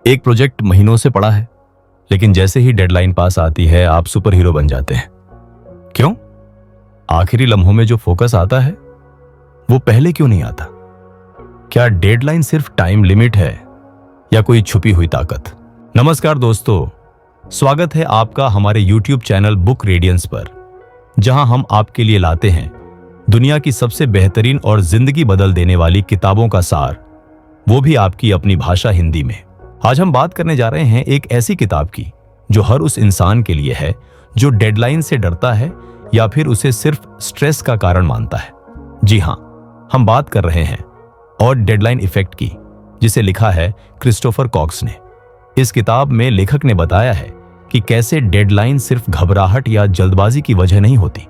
एक प्रोजेक्ट महीनों से पड़ा है, लेकिन जैसे ही डेडलाइन पास आती है आप सुपर हीरो बन जाते हैं। क्यों? आखिरी लम्हों में जो फोकस आता है वो पहले क्यों नहीं आता? क्या डेडलाइन सिर्फ टाइम लिमिट है या कोई छुपी हुई ताकत? नमस्कार दोस्तों, स्वागत है आपका हमारे YouTube चैनल बुक रेडियंस पर, जहां हम आपके लिए लाते हैं दुनिया की सबसे बेहतरीन और जिंदगी बदल देने वाली किताबों का सार, वो भी आपकी अपनी भाषा हिंदी में। आज हम बात करने जा रहे हैं एक ऐसी किताब की जो हर उस इंसान के लिए है जो डेडलाइन से डरता है या फिर उसे सिर्फ स्ट्रेस का कारण मानता है। जी हां, हम बात कर रहे हैं और डेडलाइन इफेक्ट की, जिसे लिखा है क्रिस्टोफर कॉक्स ने। इस किताब में लेखक ने बताया है कि कैसे डेडलाइन सिर्फ घबराहट या जल्दबाजी की वजह नहीं होती,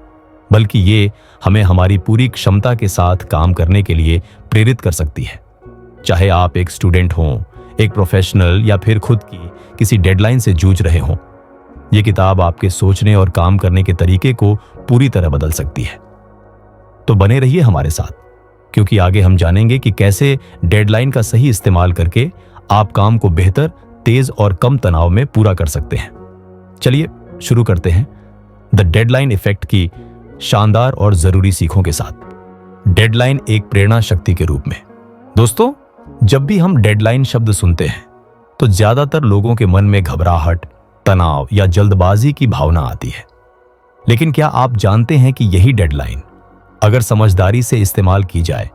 बल्कि ये हमें हमारी पूरी क्षमता के साथ काम करने के लिए प्रेरित कर सकती है। चाहे आप एक स्टूडेंट हों, एक प्रोफेशनल या फिर खुद की किसी डेडलाइन से जूझ रहे हों, यह किताब आपके सोचने और काम करने के तरीके को पूरी तरह बदल सकती है। तो बने रहिए हमारे साथ, क्योंकि आगे हम जानेंगे कि कैसे डेडलाइन का सही इस्तेमाल करके आप काम को बेहतर, तेज और कम तनाव में पूरा कर सकते हैं। चलिए शुरू करते हैं द डेडलाइन इफेक्ट की शानदार और जरूरी सीखों के साथ। डेडलाइन एक प्रेरणा शक्ति के रूप में। दोस्तों, जब भी हम डेडलाइन शब्द सुनते हैं तो ज्यादातर लोगों के मन में घबराहट, तनाव या जल्दबाजी की भावना आती है। लेकिन क्या आप जानते हैं कि यही डेडलाइन अगर समझदारी से इस्तेमाल की जाए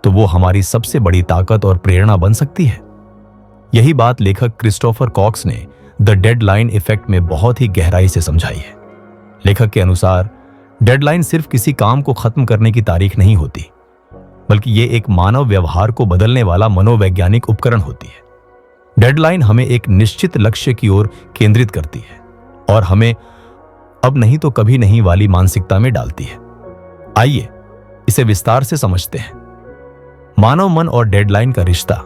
तो वो हमारी सबसे बड़ी ताकत और प्रेरणा बन सकती है? यही बात लेखक क्रिस्टोफर कॉक्स ने द डेडलाइन इफेक्ट में बहुत ही गहराई से समझाई है। लेखक के अनुसार डेडलाइन सिर्फ किसी काम को खत्म करने की तारीख नहीं होती, बल्कि ये एक मानव व्यवहार को बदलने वाला मनोवैज्ञानिक उपकरण होती है। डेडलाइन हमें एक निश्चित लक्ष्य की ओर केंद्रित करती है और हमें अब नहीं तो कभी नहीं वाली मानसिकता में डालती है। आइए इसे विस्तार से समझते हैं। मानव मन और डेडलाइन का रिश्ता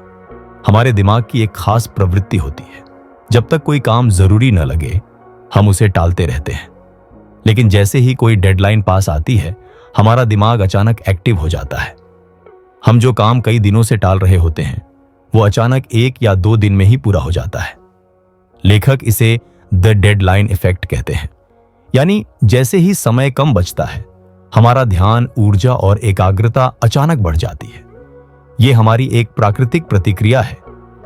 हमारे दिमाग की एक खास प्रवृत्ति होती है। जब तक कोई काम जरूरी न लगे हम उसे टालते रहते हैं, लेकिन जैसे ही कोई डेडलाइन पास आती है हमारा दिमाग अचानक एक्टिव हो जाता है। हम जो काम कई दिनों से टाल रहे होते हैं वो अचानक 1 या 2 दिन में ही पूरा हो जाता है। लेखक इसे द डेडलाइन इफेक्ट कहते हैं। यानी जैसे ही समय कम बचता है हमारा ध्यान, ऊर्जा और एकाग्रता अचानक बढ़ जाती है। ये हमारी एक प्राकृतिक प्रतिक्रिया है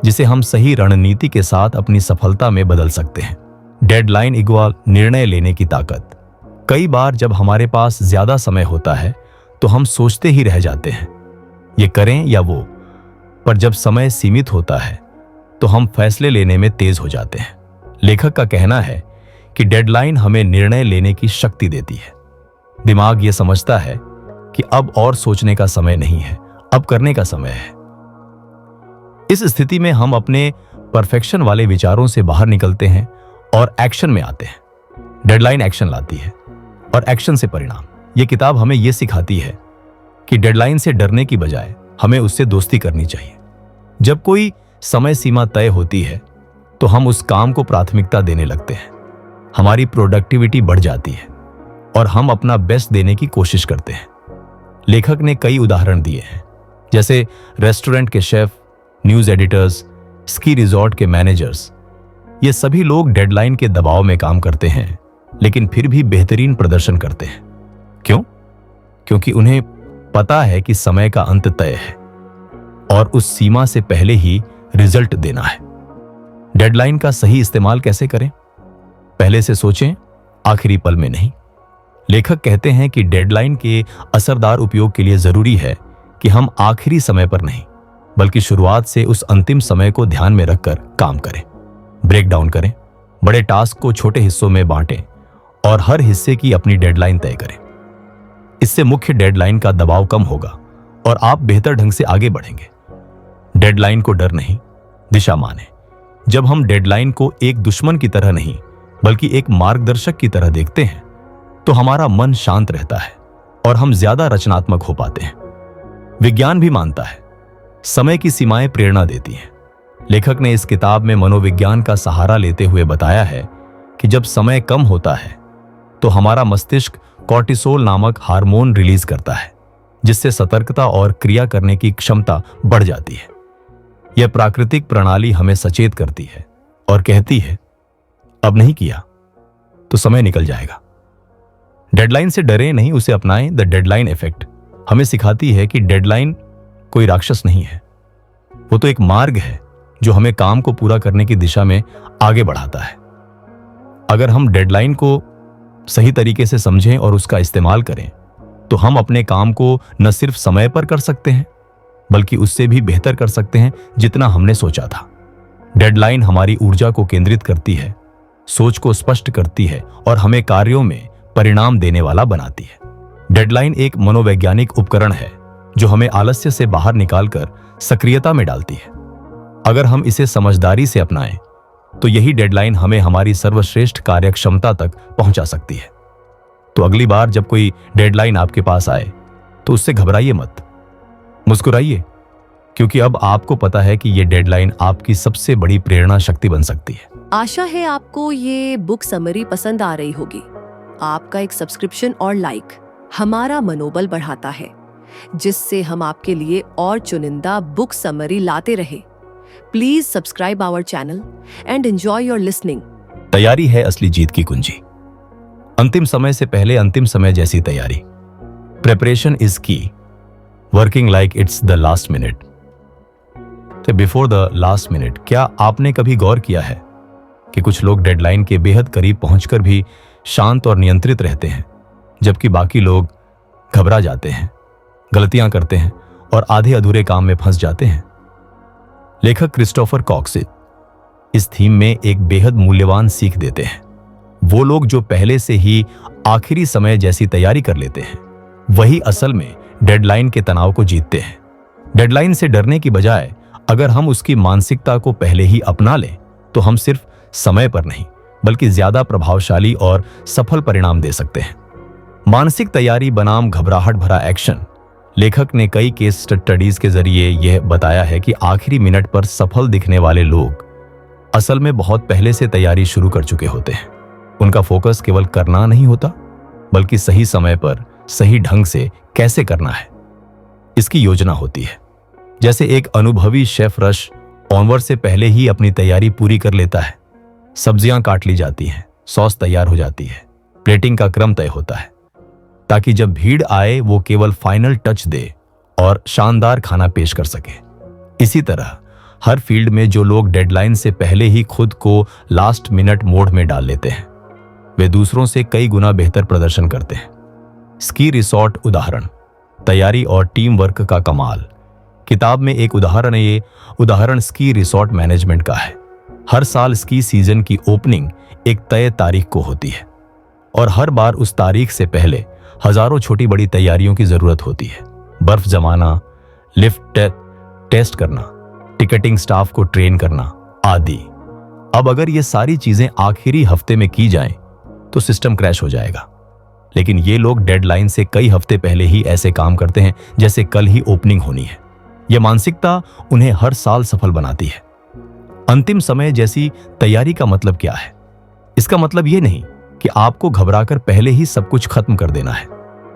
जिसे हम सही रणनीति के साथ अपनी सफलता में बदल सकते हैं। डेडलाइन इक्वल निर्णय लेने की ताकत। कई बार जब हमारे पास ज्यादा समय होता है तो हम सोचते ही रह जाते हैं, ये करें या वो, पर जब समय सीमित होता है तो हम फैसले लेने में तेज हो जाते हैं। लेखक का कहना है कि डेडलाइन हमें निर्णय लेने की शक्ति देती है। दिमाग ये समझता है कि अब और सोचने का समय नहीं है, अब करने का समय है। इस स्थिति में हम अपने परफेक्शन वाले विचारों से बाहर निकलते हैं और एक्शन में आते हैं। डेडलाइन एक्शन लाती है और एक्शन से परिणाम। यह किताब हमें यह सिखाती है कि डेडलाइन से डरने की बजाय हमें उससे दोस्ती करनी चाहिए। जब कोई समय सीमा तय होती है तो हम उस काम को प्राथमिकता देने लगते हैं। हमारी प्रोडक्टिविटी बढ़ जाती है और हम अपना बेस्ट देने की कोशिश करते हैं। लेखक ने कई उदाहरण दिए हैं, जैसे रेस्टोरेंट के chef, news editors, ski resort के मैनेजर्स। ये सभी लोग डेडलाइन के दबाव में काम करते हैं, लेकिन फिर भी बेहतरीन प्रदर्शन करते हैं। क्यों? क्योंकि उन्हें पता है कि समय का अंत तय है और उस सीमा से पहले ही रिजल्ट देना है। डेडलाइन का सही इस्तेमाल कैसे करें? पहले से सोचें, आखिरी पल में नहीं। लेखक कहते हैं कि डेडलाइन के असरदार उपयोग के लिए जरूरी है कि हम आखिरी समय पर नहीं, बल्कि शुरुआत से उस अंतिम समय को ध्यान में रखकर काम करें। ब्रेक डाउन करें, बड़े टास्क को छोटे हिस्सों में बांटें और हर हिस्से की अपनी डेडलाइन तय करें। इससे मुख्य डेडलाइन का दबाव कम होगा और आप बेहतर ढंग से आगे बढ़ेंगे। डेडलाइन को डर नहीं, दिशा माने। जब हम डेडलाइन को एक दुश्मन की तरह नहीं, बल्कि एक मार्गदर्शक की तरह देखते हैं तो हमारा मन शांत रहता है और हम ज्यादा रचनात्मक हो पाते हैं। विज्ञान भी मानता है समय की सीमाएं प्रेरणा देती हैं। लेखक ने इस किताब में मनोविज्ञान का सहारा लेते हुए बताया है कि जब समय कम होता है तो हमारा मस्तिष्क कॉर्टिसोल नामक हार्मोन रिलीज करता है, जिससे सतर्कता और क्रिया करने की क्षमता बढ़ जाती है। यह प्राकृतिक प्रणाली हमें सचेत करती है और कहती है, अब नहीं किया तो समय निकल जाएगा। डेडलाइन से डरे नहीं, उसे अपनाएं। द डेडलाइन इफेक्ट हमें सिखाती है कि डेडलाइन कोई राक्षस नहीं है, वो तो एक मार्ग है जो हमें काम को पूरा करने की दिशा में आगे बढ़ाता है। अगर हम डेडलाइन को सही तरीके से समझें और उसका इस्तेमाल करें तो हम अपने काम को न सिर्फ समय पर कर सकते हैं बल्कि उससे भी बेहतर कर सकते हैं जितना हमने सोचा था। डेडलाइन हमारी ऊर्जा को केंद्रित करती है, सोच को स्पष्ट करती है और हमें कार्यों में परिणाम देने वाला बनाती है। डेडलाइन एक मनोवैज्ञानिक उपकरण है जो हमें आलस्य से बाहर निकालकर सक्रियता में डालती है। अगर हम इसे समझदारी से अपनाएं तो यही डेडलाइन हमें हमारी सर्वश्रेष्ठ कार्यक्षमता तक पहुंचा सकती है। तो अगली बार जब कोई डेडलाइन आपके पास आए तो उससे घबराइए मत, मुस्कुराइए, क्योंकि अब आपको पता है कि यह डेडलाइन आपकी सबसे बड़ी प्रेरणा शक्ति बन सकती है। आशा है आपको ये बुक समरी पसंद आ रही होगी। आपका एक सब्सक्रिप्शन और लाइक हमारा मनोबल बढ़ाता है, जिससे हम आपके लिए और चुनिंदा बुक समरी लाते रहे। Please subscribe our channel and enjoy your listening. तैयारी है असली जीत की कुंजी। अंतिम समय से पहले अंतिम समय जैसी तैयारी। प्रिपरेशन इज की, working like it's the last minute. Before the last minute. क्या आपने कभी गौर किया है कि कुछ लोग डेडलाइन के बेहद करीब पहुंचकर भी शांत और नियंत्रित रहते हैं, जबकि बाकी लोग घबरा जाते हैं, गलतियां करते हैं और आधे अधूरे काम में फंस जाते हैं। लेखक क्रिस्टोफर कॉक्सिन इस थीम में एक बेहद मूल्यवान सीख देते हैं। वो लोग जो पहले से ही आखिरी समय जैसी तैयारी कर लेते हैं, वही असल में डेडलाइन के तनाव को जीतते हैं। डेडलाइन से डरने की बजाय अगर हम उसकी मानसिकता को पहले ही अपना लें तो हम सिर्फ समय पर नहीं बल्कि ज्यादा प्रभावशाली और सफल परिणाम दे सकते हैं। मानसिक तैयारी बनाम घबराहट भरा एक्शन। लेखक ने कई केस स्टडीज के जरिए यह बताया है कि आखिरी मिनट पर सफल दिखने वाले लोग असल में बहुत पहले से तैयारी शुरू कर चुके होते हैं। उनका फोकस केवल करना नहीं होता बल्कि सही समय पर सही ढंग से कैसे करना है इसकी योजना होती है। जैसे एक अनुभवी शेफ रश ऑनवर से पहले ही अपनी तैयारी पूरी कर लेता है। सब्जियां काट ली जाती हैं, सॉस तैयार हो जाती है, प्लेटिंग का क्रम तय होता है ताकि जब भीड़ आए वो केवल फाइनल टच दे और शानदार खाना पेश कर सके। इसी तरह हर फील्ड में जो लोग डेडलाइन से पहले ही खुद को लास्ट मिनट मोड में डाल लेते हैं, वे दूसरों से कई गुना बेहतर प्रदर्शन करते हैं। स्की रिसॉर्ट उदाहरण। तैयारी और टीम वर्क का कमाल। किताब में एक उदाहरण स्की रिसॉर्ट मैनेजमेंट का है। हर साल स्की सीजन की ओपनिंग एक तय तारीख को होती है और हर बार उस तारीख से पहले हजारों छोटी बड़ी तैयारियों की जरूरत होती है। बर्फ जमाना, लिफ्ट टेस्ट करना, टिकटिंग स्टाफ को ट्रेन करना आदि। अब अगर ये सारी चीजें आखिरी हफ्ते में की जाएं तो सिस्टम क्रैश हो जाएगा। लेकिन ये लोग डेडलाइन से कई हफ्ते पहले ही ऐसे काम करते हैं जैसे कल ही ओपनिंग होनी है। यह मानसिकता उन्हें हर साल सफल बनाती है। अंतिम समय जैसी तैयारी का मतलब क्या है? इसका मतलब यह नहीं कि आपको घबराकर पहले ही सब कुछ खत्म कर देना है,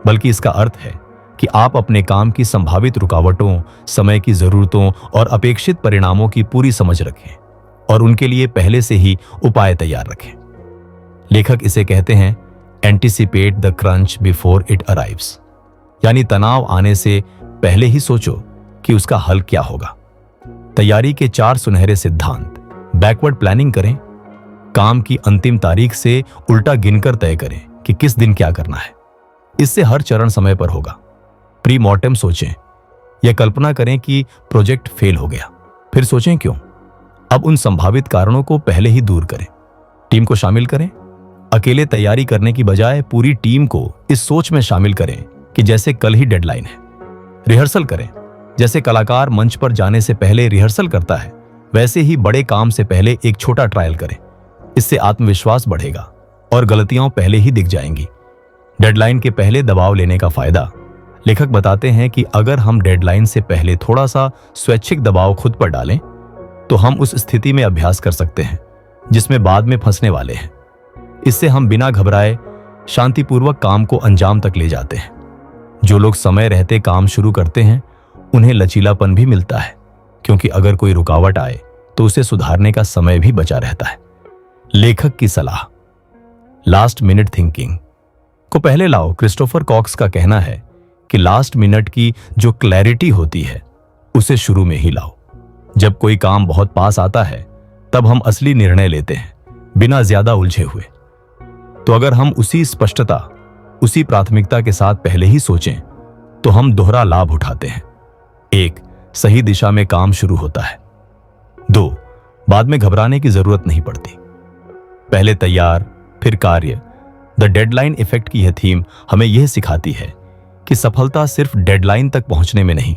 बल्कि इसका अर्थ है कि आप अपने काम की संभावित रुकावटों, समय की जरूरतों और अपेक्षित परिणामों की पूरी समझ रखें और उनके लिए पहले से ही उपाय तैयार रखें। लेखक इसे कहते हैं anticipate the crunch before it arrives, यानी तनाव आने से पहले ही सोचो कि उसका हल क्या होगा। तैयारी के 4 सुनहरे सिद्धांत। बैकवर्ड प्लानिंग करें। काम की अंतिम तारीख से उल्टा गिनकर तय करें कि किस दिन क्या करना है। इससे हर चरण समय पर होगा। प्री मॉर्टेम सोचें। यह कल्पना करें कि प्रोजेक्ट फेल हो गया, फिर सोचें क्यों। अब उन संभावित कारणों को पहले ही दूर करें। टीम को शामिल करें। अकेले तैयारी करने की बजाय पूरी टीम को इस सोच में शामिल करें कि जैसे कल ही डेडलाइन है। रिहर्सल करें। जैसे कलाकार मंच पर जाने से पहले रिहर्सल करता है, वैसे ही बड़े काम से पहले एक छोटा ट्रायल करें। इससे आत्मविश्वास बढ़ेगा और गलतियां पहले ही दिख जाएंगी। डेडलाइन के पहले दबाव लेने का फायदा। लेखक बताते हैं कि अगर हम डेडलाइन से पहले थोड़ा सा स्वैच्छिक दबाव खुद पर डालें तो हम उस स्थिति में अभ्यास कर सकते हैं जिसमें बाद में फंसने वाले हैं। इससे हम बिना घबराए शांतिपूर्वक काम को अंजाम तक ले जाते हैं। जो लोग समय रहते काम शुरू करते हैं उन्हें लचीलापन भी मिलता है, क्योंकि अगर कोई रुकावट आए तो उसे सुधारने का समय भी बचा रहता है। लेखक की सलाह, लास्ट मिनट थिंकिंग को पहले लाओ। क्रिस्टोफर कॉक्स का कहना है कि लास्ट मिनट की जो क्लैरिटी होती है उसे शुरू में ही लाओ। जब कोई काम बहुत पास आता है तब हम असली निर्णय लेते हैं, बिना ज्यादा उलझे हुए। तो अगर हम उसी स्पष्टता, उसी प्राथमिकता के साथ पहले ही सोचें तो हम दोहरा लाभ उठाते हैं। 1, सही दिशा में काम शुरू होता है। 2, बाद में घबराने की जरूरत नहीं पड़ती। पहले तैयार फिर कार्य। द डेडलाइन इफेक्ट की यह थीम हमें यह सिखाती है कि सफलता सिर्फ डेडलाइन तक पहुंचने में नहीं,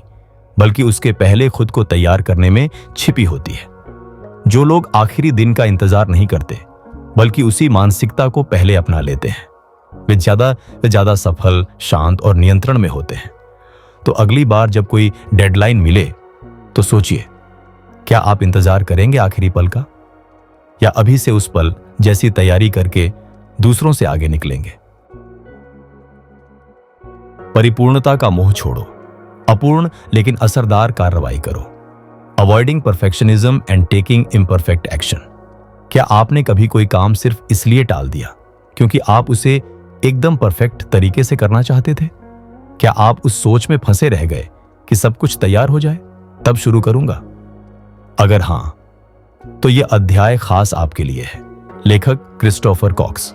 बल्कि उसके पहले खुद को तैयार करने में छिपी होती है। जो लोग आखिरी दिन का इंतजार नहीं करते बल्कि उसी मानसिकता को पहले अपना लेते हैं, वे ज्यादा सफल, शांत और नियंत्रण में होते हैं। तो अगली बार जब कोई डेडलाइन मिले तो सोचिए, क्या आप इंतजार करेंगे आखिरी पल का, या अभी से उस पल जैसी तैयारी करके दूसरों से आगे निकलेंगे। परिपूर्णता का मोह छोड़ो, अपूर्ण लेकिन असरदार कार्रवाई करो। Avoiding perfectionism and taking imperfect action. क्या आपने कभी कोई काम सिर्फ इसलिए टाल दिया क्योंकि आप उसे एकदम परफेक्ट तरीके से करना चाहते थे? क्या आप उस सोच में फंसे रह गए कि सब कुछ तैयार हो जाए तब शुरू करूंगा? अगर हां, तो यह अध्याय खास आपके लिए है। लेखक क्रिस्टोफर कॉक्स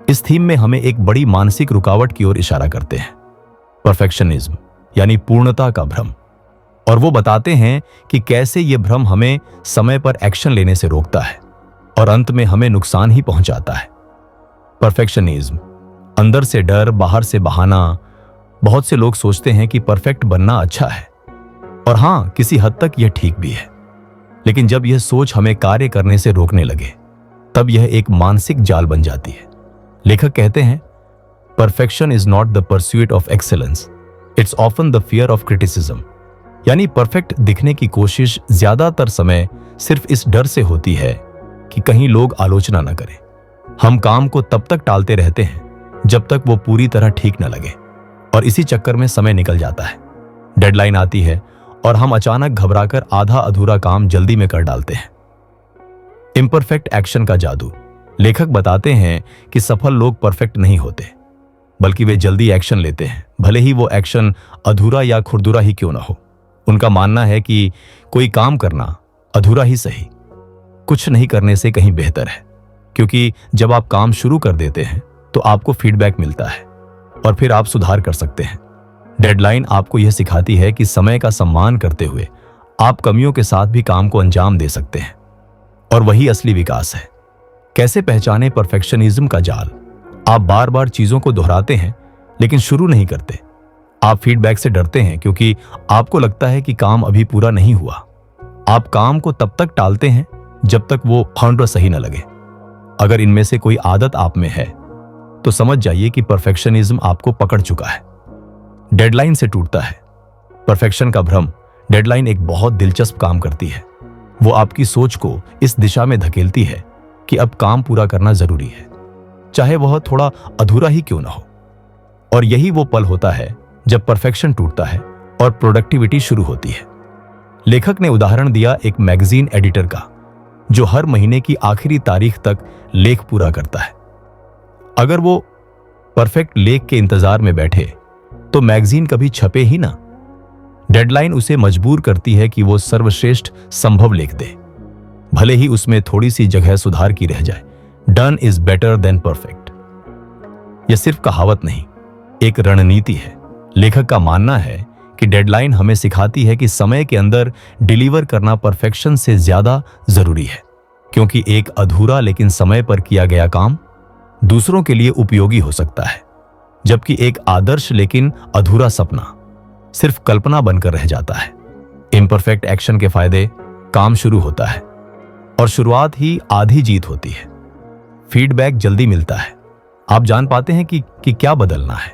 इस थीम में हमें एक बड़ी मानसिक रुकावट की ओर इशारा करते हैं, परफेक्शनिज्म यानी पूर्णता का भ्रम। और वो बताते हैं कि कैसे यह भ्रम हमें समय पर एक्शन लेने से रोकता है और अंत में हमें नुकसान ही पहुंचाता है। परफेक्शनिज्म, अंदर से डर, बाहर से बहाना। बहुत से लोग सोचते हैं कि परफेक्ट बनना अच्छा है, और हां, किसी हद तक यह ठीक भी है। लेकिन जब यह सोच हमें कार्य करने से रोकने लगे तब यह एक मानसिक जाल बन जाती है। लेखक कहते हैं, perfection is not the pursuit of excellence, it's often the fear of criticism. यानी परफेक्ट दिखने की कोशिश ज्यादातर समय सिर्फ इस डर से होती है कि कहीं लोग आलोचना न करें। हम काम को तब तक टालते रहते हैं जब तक वो पूरी तरह ठीक न लगे, और इसी चक्कर में समय निकल जाता है। डेडलाइन आती है और हम अचानक घबराकर आधा अधूरा काम जल्दी में कर डालते हैं। इम्परफेक्ट एक्शन का जादू। लेखक बताते हैं कि सफल लोग परफेक्ट नहीं होते, बल्कि वे जल्दी एक्शन लेते हैं, भले ही वो एक्शन अधूरा या खुरदुरा ही क्यों ना हो। उनका मानना है कि कोई काम करना अधूरा ही सही, कुछ नहीं करने से कहीं बेहतर है, क्योंकि जब आप काम शुरू कर देते हैं तो आपको फीडबैक मिलता है और फिर आप सुधार कर सकते हैं। डेडलाइन आपको यह सिखाती है कि समय का सम्मान करते हुए आप कमियों के साथ भी काम को अंजाम दे सकते हैं, और वही असली विकास है। कैसे पहचाने परफेक्शनिज्म का जाल? आप बार बार चीजों को दोहराते हैं लेकिन शुरू नहीं करते। आप फीडबैक से डरते हैं क्योंकि आपको लगता है कि काम अभी पूरा नहीं हुआ। आप काम को तब तक टालते हैं जब तक वो 100% सही न लगे। अगर इनमें से कोई आदत आप में है तो समझ जाइए कि परफेक्शनिज्म आपको पकड़ चुका है। डेडलाइन से टूटता है। परफेक्शन का भ्रम। डेडलाइन एक बहुत दिलचस्प काम करती है। वो आपकी सोच को इस दिशा में धकेलती है कि अब काम पूरा करना जरूरी है, चाहे वह थोड़ा अधूरा ही क्यों ना हो। और यही वो पल होता है जब परफेक्शन टूटता है और प्रोडक्टिविटी शुरू होती है। लेखक ने उदाहरण दिया एक मैगजीन एडिटर का, जो हर महीने की आखिरी तारीख तक लेख पूरा करता है। अगर वो परफेक्ट लेख के इंतजार में बैठे तो मैगजीन कभी छपे ही ना। डेडलाइन उसे मजबूर करती है कि वो सर्वश्रेष्ठ संभव लेख दे, भले ही उसमें थोड़ी सी जगह सुधार की रह जाए। Done is better than perfect. यह सिर्फ कहावत नहीं, एक रणनीति है। लेखक का मानना है कि डेडलाइन हमें सिखाती है कि समय के अंदर डिलीवर करना परफेक्शन से ज्यादा जरूरी है, क्योंकि एक अधूरा लेकिन समय पर किया गया काम दूसरों के लिए उपयोगी हो सकता है, जबकि एक आदर्श लेकिन अधूरा सपना सिर्फ कल्पना बनकर रह जाता है। इम्परफेक्ट एक्शन के फायदे। काम शुरू होता है और शुरुआत ही आधी जीत होती है। फीडबैक जल्दी मिलता है, आप जान पाते हैं कि क्या बदलना है।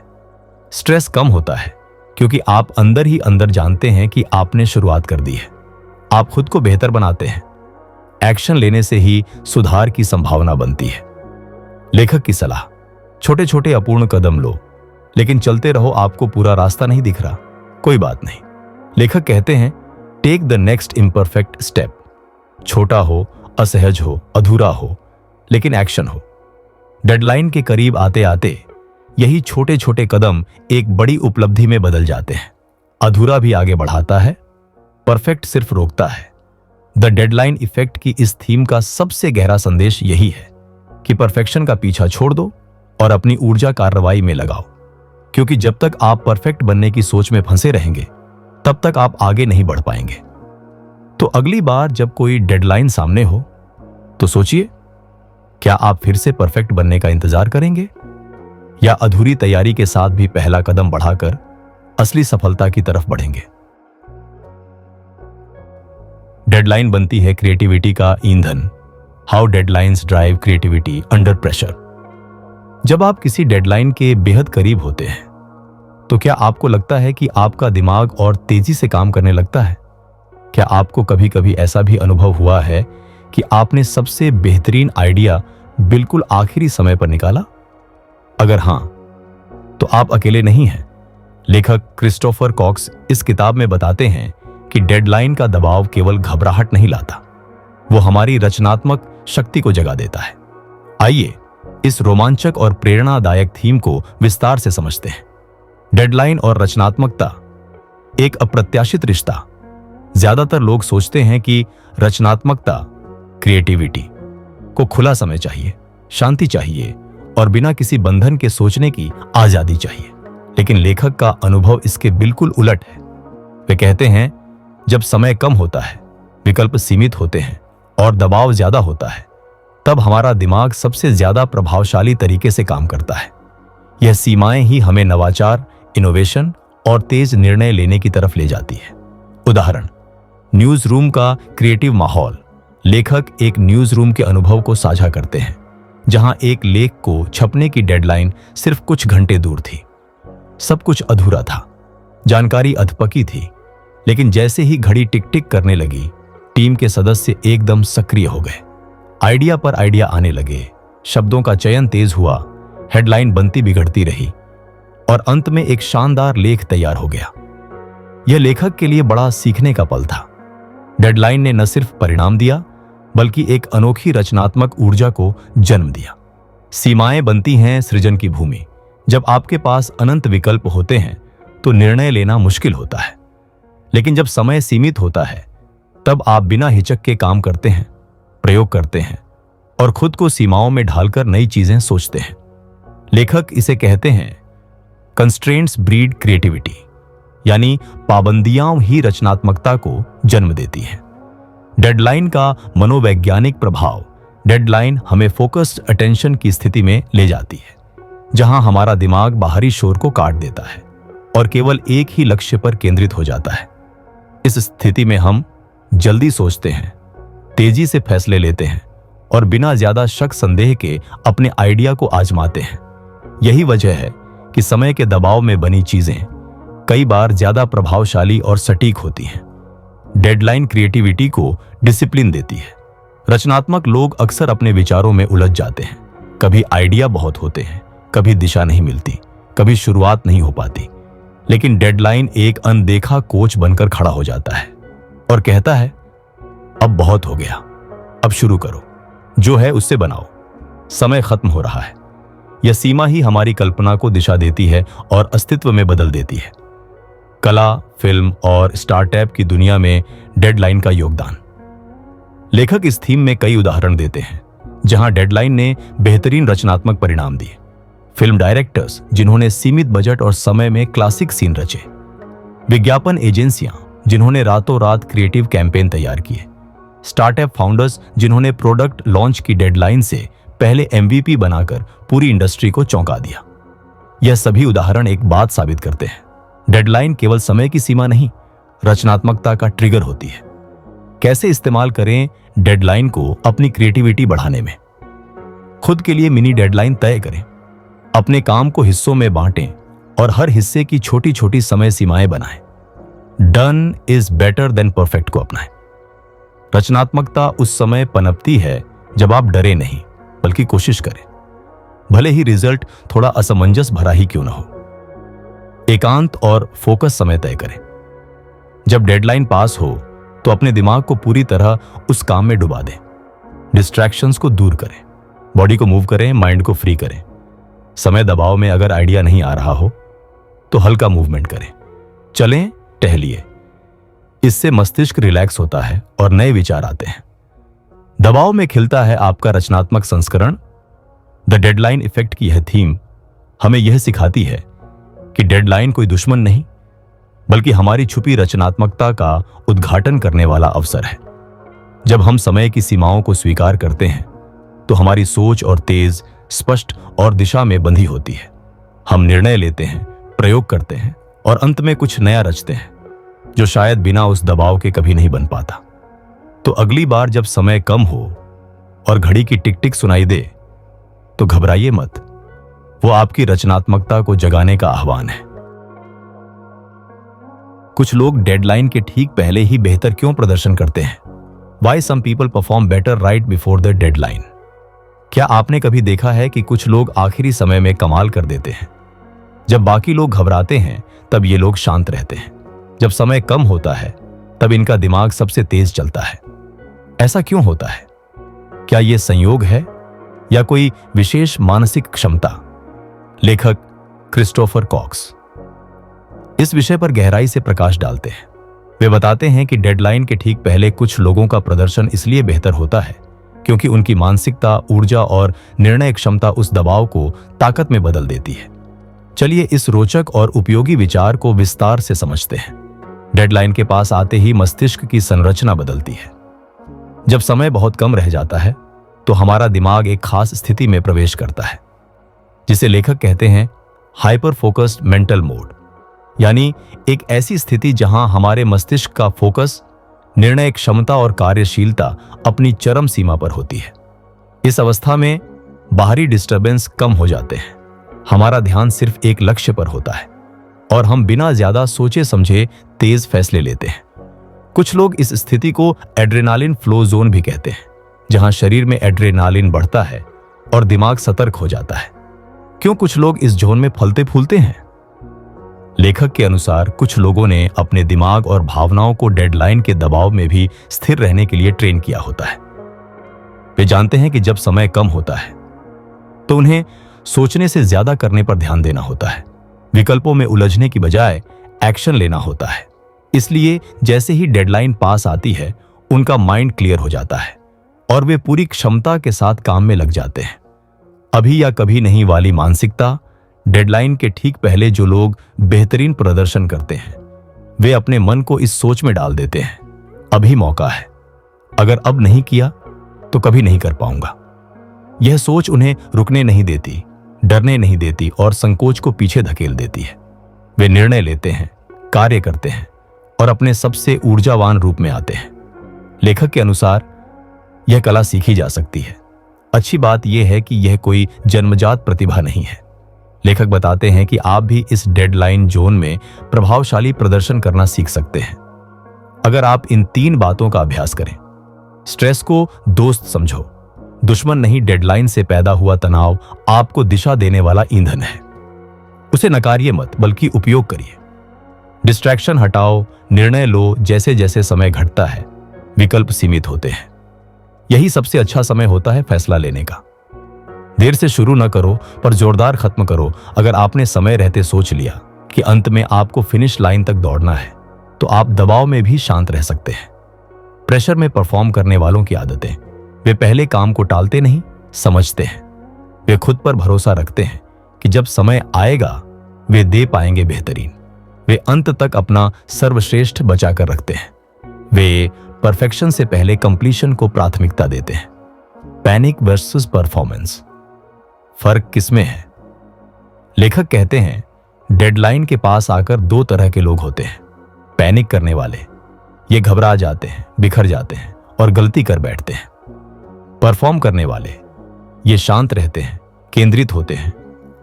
स्ट्रेस कम होता है क्योंकि आप अंदर ही अंदर जानते हैं कि आपने शुरुआत कर दी है। आप खुद को बेहतर बनाते हैं। एक्शन लेने से ही सुधार की संभावना बनती है। लेखक की सलाह, छोटे छोटे अपूर्ण कदम लो, लेकिन चलते रहो। आपको पूरा रास्ता नहीं दिख रहा, कोई बात नहीं। लेखक कहते हैं, take the next imperfect step. छोटा हो, असहज हो, अधूरा हो, लेकिन एक्शन हो। डेडलाइन के करीब आते आते यही छोटे छोटे कदम एक बड़ी उपलब्धि में बदल जाते हैं। अधूरा भी आगे बढ़ाता है, परफेक्ट सिर्फ रोकता है। द डेडलाइन इफेक्ट की इस थीम का सबसे गहरा संदेश यही है कि परफेक्शन का पीछा छोड़ दो और अपनी ऊर्जा कार्रवाई में लगाओ, क्योंकि जब तक आप परफेक्ट बनने की सोच में फंसे रहेंगे तब तक आप आगे नहीं बढ़ पाएंगे। तो अगली बार जब कोई डेडलाइन सामने हो तो सोचिए, क्या आप फिर से परफेक्ट बनने का इंतजार करेंगे या अधूरी तैयारी के साथ भी पहला कदम बढ़ाकर असली सफलता की तरफ बढ़ेंगे। डेडलाइन बनती है क्रिएटिविटी का ईंधन। How deadlines drive creativity under pressure. जब आप किसी डेडलाइन के बेहद करीब होते हैं तो क्या आपको लगता है कि आपका दिमाग और तेजी से काम करने लगता है? क्या आपको कभी कभी ऐसा भी अनुभव हुआ है कि आपने सबसे बेहतरीन आइडिया बिल्कुल आखिरी समय पर निकाला? अगर हां, तो आप अकेले नहीं हैं। लेखक क्रिस्टोफर कॉक्स इस किताब में बताते हैं कि डेडलाइन का दबाव केवल घबराहट नहीं लाता, वो हमारी रचनात्मक शक्ति को जगा देता है। आइए इस रोमांचक और प्रेरणादायक थीम को विस्तार से समझते हैं। डेडलाइन और रचनात्मकता, एक अप्रत्याशित रिश्ता। ज्यादातर लोग सोचते हैं कि रचनात्मकता, क्रिएटिविटी को खुला समय चाहिए, शांति चाहिए और बिना किसी बंधन के सोचने की आजादी चाहिए। लेकिन लेखक का अनुभव इसके बिल्कुल उलट है। वे कहते हैं, जब समय कम होता है, विकल्प सीमित होते हैं और दबाव ज्यादा होता है, तब हमारा दिमाग सबसे ज्यादा प्रभावशाली तरीके से काम करता है। यह सीमाएं ही हमें नवाचार, इनोवेशन और तेज निर्णय लेने की तरफ ले जाती है। उदाहरण, न्यूज रूम का क्रिएटिव माहौल। लेखक एक न्यूज रूम के अनुभव को साझा करते हैं, जहां एक लेख को छपने की डेडलाइन सिर्फ कुछ घंटे दूर थी। सब कुछ अधूरा था, जानकारी अधपकी थी, लेकिन जैसे ही घड़ी टिक टिक करने लगी, टीम के सदस्य एकदम सक्रिय हो गए। आइडिया पर आइडिया आने लगे, शब्दों का चयन तेज हुआ, हेडलाइन बनती बिगड़ती रही और अंत में एक शानदार लेख तैयार हो गया। यह लेखक के लिए बड़ा सीखने का पल था। डेडलाइन ने न सिर्फ परिणाम दिया, बल्कि एक अनोखी रचनात्मक ऊर्जा को जन्म दिया। सीमाएं बनती हैं सृजन की भूमि। जब आपके पास अनंत विकल्प होते हैं तो निर्णय लेना मुश्किल होता है, लेकिन जब समय सीमित होता है तब आप बिना हिचक के काम करते हैं, प्रयोग करते हैं और खुद को सीमाओं में ढालकर नई चीजें सोचते हैं। लेखक इसे कहते हैं कंस्ट्रेंट्स ब्रीड क्रिएटिविटी, यानी पाबंदियां ही रचनात्मकता को जन्म देती हैं। डेडलाइन का मनोवैज्ञानिक प्रभाव। डेडलाइन हमें फोकस्ड अटेंशन की स्थिति में ले जाती है, जहां हमारा दिमाग बाहरी शोर को काट देता है और केवल एक ही लक्ष्य पर केंद्रित हो जाता है। इस स्थिति में हम जल्दी सोचते हैं, तेजी से फैसले लेते हैं और बिना ज्यादा शक संदेह के अपने आइडिया को आजमाते हैं। यही वजह है कि समय के दबाव में बनी चीजें कई बार ज्यादा प्रभावशाली और सटीक होती हैं। डेडलाइन क्रिएटिविटी को डिसिप्लिन देती है। रचनात्मक लोग अक्सर अपने विचारों में उलझ जाते हैं। कभी आइडिया बहुत होते हैं, कभी दिशा नहीं मिलती, कभी शुरुआत नहीं हो पाती। लेकिन डेडलाइन एक अनदेखा कोच बनकर खड़ा हो जाता है और कहता है, अब बहुत हो गया, अब शुरू करो, जो है उससे बनाओ, समय खत्म हो रहा है। यह सीमा ही हमारी कल्पना को दिशा देती है और अस्तित्व में बदल देती है। कला, फिल्म और स्टार्टअप की दुनिया में डेडलाइन का योगदान। लेखक इस थीम में कई उदाहरण देते हैं जहां डेडलाइन ने बेहतरीन रचनात्मक परिणाम दिए। फिल्म डायरेक्टर्स जिन्होंने सीमित बजट और समय में क्लासिक सीन रचे, विज्ञापन एजेंसियां जिन्होंने रातों रात क्रिएटिव कैंपेन तैयार किए, स्टार्टअप फाउंडर्स जिन्होंने प्रोडक्ट लॉन्च की डेडलाइन से पहले MVP बनाकर पूरी इंडस्ट्री को चौंका दिया। यह सभी उदाहरण एक बात साबित करते हैं, डेडलाइन केवल समय की सीमा नहीं, रचनात्मकता का ट्रिगर होती है। कैसे इस्तेमाल करें डेडलाइन को अपनी क्रिएटिविटी बढ़ाने में? खुद के लिए मिनी डेडलाइन तय करें, अपने काम को हिस्सों में बांटें और हर हिस्से की छोटी छोटी समय सीमाएं बनाएं। Done is better than perfect को अपनाएं। रचनात्मकता उस समय पनपती है जब आप डरे नहीं, बल्कि कोशिश करें, भले ही रिजल्ट थोड़ा असमंजस भरा ही क्यों न हो। एकांत और फोकस समय तय करें। जब डेडलाइन पास हो तो अपने दिमाग को पूरी तरह उस काम में डुबा दें। डिस्ट्रैक्शंस को दूर करें, बॉडी को मूव करें, माइंड को फ्री करें। समय दबाव में अगर आइडिया नहीं आ रहा हो तो हल्का मूवमेंट करें, चलें, टहलिए। इससे मस्तिष्क रिलैक्स होता है और नए विचार आते हैं। दबाव में खिलता है आपका रचनात्मक संस्करण। द डेडलाइन इफेक्ट की यह थीम हमें यह सिखाती है कि डेडलाइन कोई दुश्मन नहीं, बल्कि हमारी छुपी रचनात्मकता का उद्घाटन करने वाला अवसर है। जब हम समय की सीमाओं को स्वीकार करते हैं तो हमारी सोच और तेज, स्पष्ट और दिशा में बंधी होती है। हम निर्णय लेते हैं, प्रयोग करते हैं और अंत में कुछ नया रचते हैं जो शायद बिना उस दबाव के कभी नहीं बन पाता। तो अगली बार जब समय कम हो और घड़ी की टिक टिक सुनाई दे तो घबराइए मत, वो आपकी रचनात्मकता को जगाने का आह्वान है। कुछ लोग डेडलाइन के ठीक पहले ही बेहतर क्यों प्रदर्शन करते हैं? Why some people perform better right before the deadline? क्या आपने कभी देखा है कि कुछ लोग आखिरी समय में कमाल कर देते हैं? जब बाकी लोग घबराते हैं तब ये लोग शांत रहते हैं। जब समय कम होता है तब इनका दिमाग सबसे तेज चलता है। ऐसा क्यों होता है? क्या यह संयोग है या कोई विशेष मानसिक क्षमता? लेखक क्रिस्टोफर कॉक्स इस विषय पर गहराई से प्रकाश डालते हैं। वे बताते हैं कि डेडलाइन के ठीक पहले कुछ लोगों का प्रदर्शन इसलिए बेहतर होता है क्योंकि उनकी मानसिकता, ऊर्जा और निर्णय क्षमता उस दबाव को ताकत में बदल देती है। चलिए इस रोचक और उपयोगी विचार को विस्तार से समझते हैं। डेडलाइन के पास आते ही मस्तिष्क की संरचना बदलती है। जब समय बहुत कम रह जाता है तो हमारा दिमाग एक खास स्थिति में प्रवेश करता है जिसे लेखक कहते हैं हाइपर फोकस्ड मेंटल मोड, यानी एक ऐसी स्थिति जहां हमारे मस्तिष्क का फोकस, निर्णय क्षमता और कार्यशीलता अपनी चरम सीमा पर होती है। इस अवस्था में बाहरी डिस्टरबेंस कम हो जाते हैं, हमारा ध्यान सिर्फ एक लक्ष्य पर होता है और हम बिना ज्यादा सोचे समझे तेज फैसले लेते हैं। कुछ लोग इस स्थिति को एड्रेनालिन फ्लो जोन भी कहते हैं, जहां शरीर में एड्रेनालिन बढ़ता है और दिमाग सतर्क हो जाता है। क्यों कुछ लोग इस जोन में फलते फूलते हैं? लेखक के अनुसार कुछ लोगों ने अपने दिमाग और भावनाओं को डेडलाइन के दबाव में भी स्थिर रहने के लिए ट्रेन किया होता है। वे जानते हैं कि जब समय कम होता है तो उन्हें सोचने से ज्यादा करने पर ध्यान देना होता है, विकल्पों में उलझने की बजाय एक्शन लेना होता है। इसलिए जैसे ही डेडलाइन पास आती है उनका माइंड क्लियर हो जाता है और वे पूरी क्षमता के साथ काम में लग जाते हैं। अभी या कभी नहीं वाली मानसिकता। डेडलाइन के ठीक पहले जो लोग बेहतरीन प्रदर्शन करते हैं वे अपने मन को इस सोच में डाल देते हैं, अभी मौका है, अगर अब नहीं किया तो कभी नहीं कर पाऊंगा। यह सोच उन्हें रुकने नहीं देती, डरने नहीं देती और संकोच को पीछे धकेल देती है। वे निर्णय लेते हैं, कार्य करते हैं और अपने सबसे ऊर्जावान रूप में आते हैं। लेखक के अनुसार यह कला सीखी जा सकती है। अच्छी बात यह है कि यह कोई जन्मजात प्रतिभा नहीं है। लेखक बताते हैं कि आप भी इस डेडलाइन जोन में प्रभावशाली प्रदर्शन करना सीख सकते हैं अगर आप इन 3 बातों का अभ्यास करें। स्ट्रेस को दोस्त समझो, दुश्मन नहीं। डेडलाइन से पैदा हुआ तनाव आपको दिशा देने वाला ईंधन है, उसे नकारिए मत बल्कि उपयोग करिए। डिस्ट्रैक्शन हटाओ, निर्णय लो। जैसे जैसे समय घटता है विकल्प सीमित होते हैं। यही सबसे अच्छा समय होता है फैसला लेने का। देर से शुरू न करो पर जोरदार खत्म करो। अगर आपने समय रहते सोच लिया कि अंत में आपको फिनिश लाइन तक दौड़ना है तो आप दबाव में भी शांत रह सकते हैं। प्रेशर में परफॉर्म करने वालों की आदतें, वे पहले काम को टालते नहीं, समझते हैं। वे खुद पर भरोसा रखते हैं कि जब समय आएगा वे दे पाएंगे बेहतरीन। वे अंत तक अपना सर्वश्रेष्ठ बचा कर रखते हैं। वे परफेक्शन से पहले कंप्लीशन को प्राथमिकता देते हैं। पैनिक वर्सेस परफॉर्मेंस, फर्क किसमें है? लेखक कहते हैं डेडलाइन के पास आकर 2 तरह के लोग होते हैं। पैनिक करने वाले, ये घबरा जाते हैं, बिखर जाते हैं और गलती कर बैठते हैं। परफॉर्म करने वाले, ये शांत रहते हैं, केंद्रित होते हैं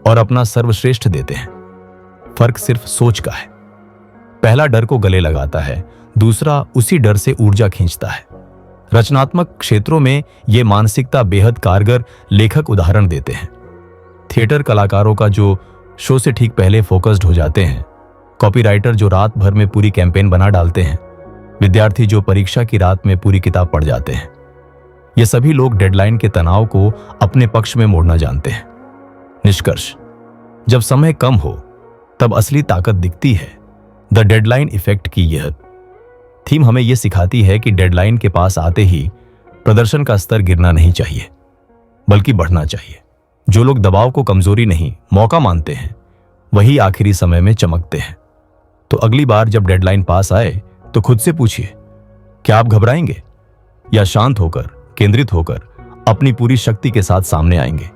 और अपना सर्वश्रेष्ठ देते हैं। फर्क सिर्फ सोच का है। पहला डर को गले लगाता है, दूसरा उसी डर से ऊर्जा खींचता है। रचनात्मक क्षेत्रों में यह मानसिकता बेहद कारगर। लेखक उदाहरण देते हैं थिएटर कलाकारों का जो शो से ठीक पहले फोकस्ड हो जाते हैं, कॉपीराइटर जो रात भर में पूरी कैंपेन बना डालते हैं, विद्यार्थी जो परीक्षा की रात में पूरी किताब पढ़ जाते हैं। ये सभी लोग डेडलाइन के तनाव को अपने पक्ष में मोड़ना जानते हैं। निष्कर्ष, जब समय कम हो तब असली ताकत दिखती है। द डेडलाइन इफेक्ट की यह थीम हमें यह सिखाती है कि डेडलाइन के पास आते ही प्रदर्शन का स्तर गिरना नहीं चाहिए, बल्कि बढ़ना चाहिए। जो लोग दबाव को कमजोरी नहीं, मौका मानते हैं, वही आखिरी समय में चमकते हैं। तो अगली बार जब डेडलाइन पास आए तो खुद से पूछिए, क्या आप घबराएंगे या शांत होकर, केंद्रित होकर अपनी पूरी शक्ति के साथ सामने आएंगे।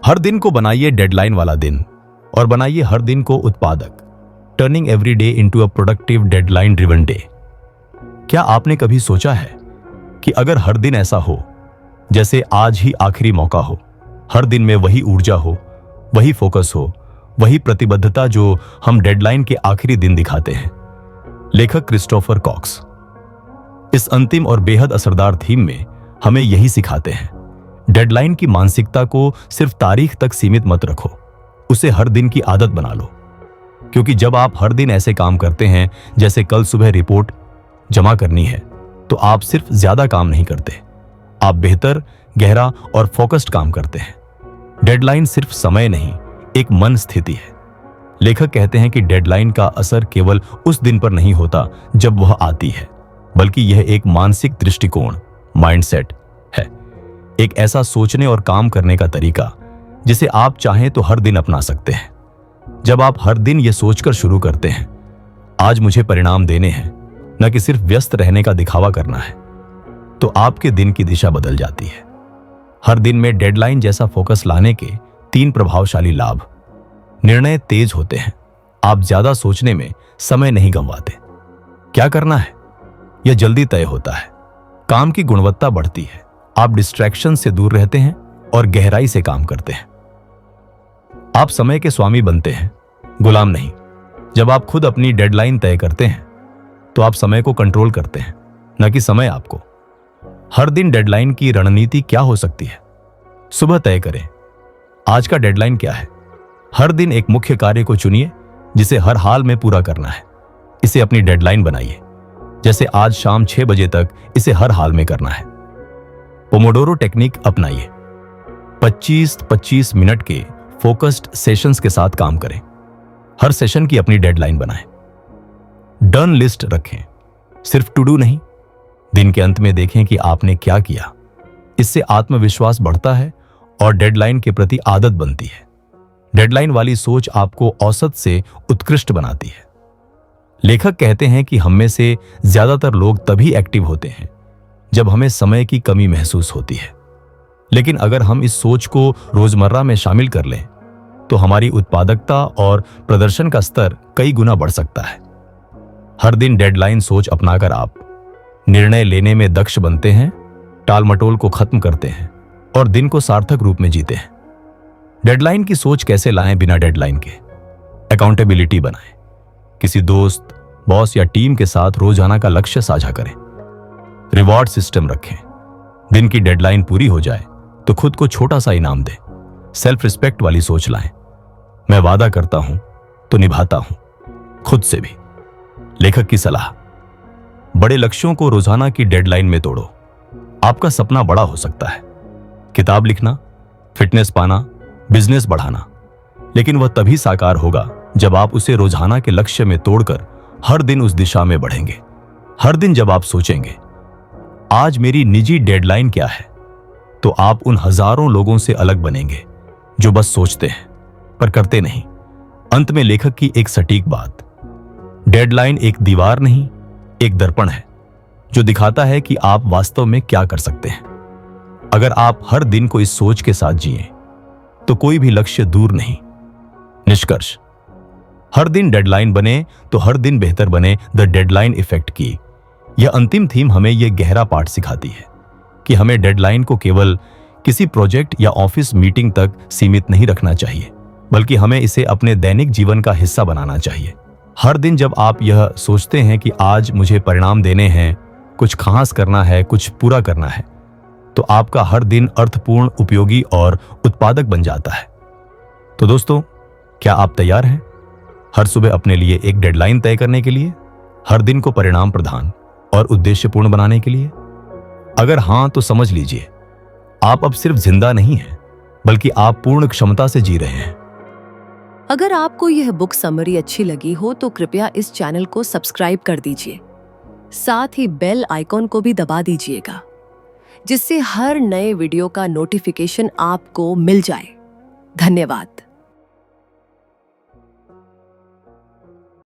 हर दिन को बनाइए डेडलाइन वाला दिन और बनाइए हर दिन को उत्पादक। Turning every day into a productive deadline driven day. क्या आपने कभी सोचा है कि अगर हर दिन ऐसा हो जैसे आज ही आखिरी मौका हो, हर दिन में वही ऊर्जा हो, वही फोकस हो, वही प्रतिबद्धता जो हम डेडलाइन के आखिरी दिन दिखाते हैं। लेखक क्रिस्टोफर कॉक्स इस अंतिम और बेहद असरदार थीम में हमें यही सिखाते हैं। डेडलाइन की मानसिकता को सिर्फ तारीख तक सीमित मत रखो, उसे हर दिन की आदत बना लो। क्योंकि जब आप हर दिन ऐसे काम करते हैं जैसे कल सुबह रिपोर्ट जमा करनी है, तो आप सिर्फ ज्यादा काम नहीं करते, आप बेहतर, गहरा और फोकस्ड काम करते हैं। डेडलाइन सिर्फ समय नहीं, एक मन स्थिति है। लेखक कहते हैं कि डेडलाइन का असर केवल उस दिन पर नहीं होता जब वह आती है, बल्कि यह एक मानसिक दृष्टिकोण, माइंडसेट है। एक ऐसा सोचने और काम करने का तरीका जिसे आप चाहें तो हर दिन अपना सकते हैं। जब आप हर दिन यह सोचकर शुरू करते हैं, आज मुझे परिणाम देने हैं, न कि सिर्फ व्यस्त रहने का दिखावा करना है, तो आपके दिन की दिशा बदल जाती है। हर दिन में डेडलाइन जैसा फोकस लाने के 3 प्रभावशाली लाभ। निर्णय तेज होते हैं, आप ज्यादा सोचने में समय नहीं गंवाते। क्या करना है यह जल्दी तय होता है। काम की गुणवत्ता बढ़ती है, आप डिस्ट्रैक्शन से दूर रहते हैं और गहराई से काम करते हैं। आप समय के स्वामी बनते हैं, गुलाम नहीं। जब आप खुद अपनी डेडलाइन तय करते हैं तो आप समय को कंट्रोल करते हैं, न कि समय आपको। हर दिन डेडलाइन की रणनीति क्या हो सकती है? सुबह तय करें, आज का डेडलाइन क्या है। हर दिन एक मुख्य कार्य को चुनिए जिसे हर हाल में पूरा करना है। इसे अपनी डेडलाइन बनाइए, जैसे आज शाम 6 बजे तक इसे हर हाल में करना है। पोमोडोरो टेक्निक अपनाइए। 25-25 मिनट के फोकस्ड सेशंस के साथ काम करें। हर सेशन की अपनी डेडलाइन बनाएं। डन लिस्ट रखें, सिर्फ टू डू नहीं। दिन के अंत में देखें कि आपने क्या किया। इससे आत्मविश्वास बढ़ता है और डेडलाइन के प्रति आदत बनती है। डेडलाइन वाली सोच आपको औसत से उत्कृष्ट बनाती है। लेखक कहते हैं कि हम में से ज्यादातर लोग तभी एक्टिव होते हैं जब हमें समय की कमी महसूस होती है। लेकिन अगर हम इस सोच को रोजमर्रा में शामिल कर लें तो हमारी उत्पादकता और प्रदर्शन का स्तर कई गुना बढ़ सकता है। हर दिन डेडलाइन सोच अपनाकर आप निर्णय लेने में दक्ष बनते हैं, टालमटोल को खत्म करते हैं और दिन को सार्थक रूप में जीते हैं। डेडलाइन की सोच कैसे लाएं बिना डेडलाइन के? अकाउंटेबिलिटी बनाएं। किसी दोस्त, बॉस या टीम के साथ रोजाना का लक्ष्य साझा करें। रिवॉर्ड सिस्टम रखें। दिन की डेडलाइन पूरी हो जाए तो खुद को छोटा सा इनाम दें। सेल्फ रिस्पेक्ट वाली सोच लाएं। मैं वादा करता हूं तो निभाता हूं, खुद से भी। लेखक की सलाह, बड़े लक्ष्यों को रोजाना की डेडलाइन में तोड़ो। आपका सपना बड़ा हो सकता है, किताब लिखना, फिटनेस पाना, बिजनेस बढ़ाना, लेकिन वह तभी साकार होगा जब आप उसे रोजाना के लक्ष्य में तोड़कर हर दिन उस दिशा में बढ़ेंगे। हर दिन जब आप सोचेंगे आज मेरी निजी डेडलाइन क्या है, तो आप उन हजारों लोगों से अलग बनेंगे जो बस सोचते हैं पर करते नहीं। अंत में लेखक की एक सटीक बात, डेडलाइन एक दीवार नहीं, एक दर्पण है जो दिखाता है कि आप वास्तव में क्या कर सकते हैं। अगर आप हर दिन को इस सोच के साथ जिएं तो कोई भी लक्ष्य दूर नहीं। निष्कर्ष, हर दिन डेडलाइन बने तो हर दिन बेहतर बने। द डेडलाइन इफेक्ट की यह अंतिम थीम हमें यह गहरा पाठ सिखाती है कि हमें डेडलाइन को केवल किसी प्रोजेक्ट या ऑफिस मीटिंग तक सीमित नहीं रखना चाहिए, बल्कि हमें इसे अपने दैनिक जीवन का हिस्सा बनाना चाहिए। हर दिन जब आप यह सोचते हैं कि आज मुझे परिणाम देने हैं, कुछ खास करना है, कुछ पूरा करना है, तो आपका हर दिन अर्थपूर्ण, उपयोगी और उत्पादक बन जाता है। तो दोस्तों, क्या आप तैयार हैं हर सुबह अपने लिए एक डेडलाइन तय करने के लिए? हर दिन को परिणाम प्रधान और उद्देश्यपूर्ण बनाने के लिए? अगर हां, तो समझ लीजिए आप अब सिर्फ जिंदा नहीं हैं, बल्कि आप पूर्ण क्षमता से जी रहे हैं। अगर आपको यह बुक समरी अच्छी लगी हो तो कृपया इस चैनल को सब्सक्राइब कर दीजिए। साथ ही बेल आइकॉन को भी दबा दीजिएगा, जिससे हर नए वीडियो का नोटिफिकेशन आपको मिल जाए। धन्यवाद।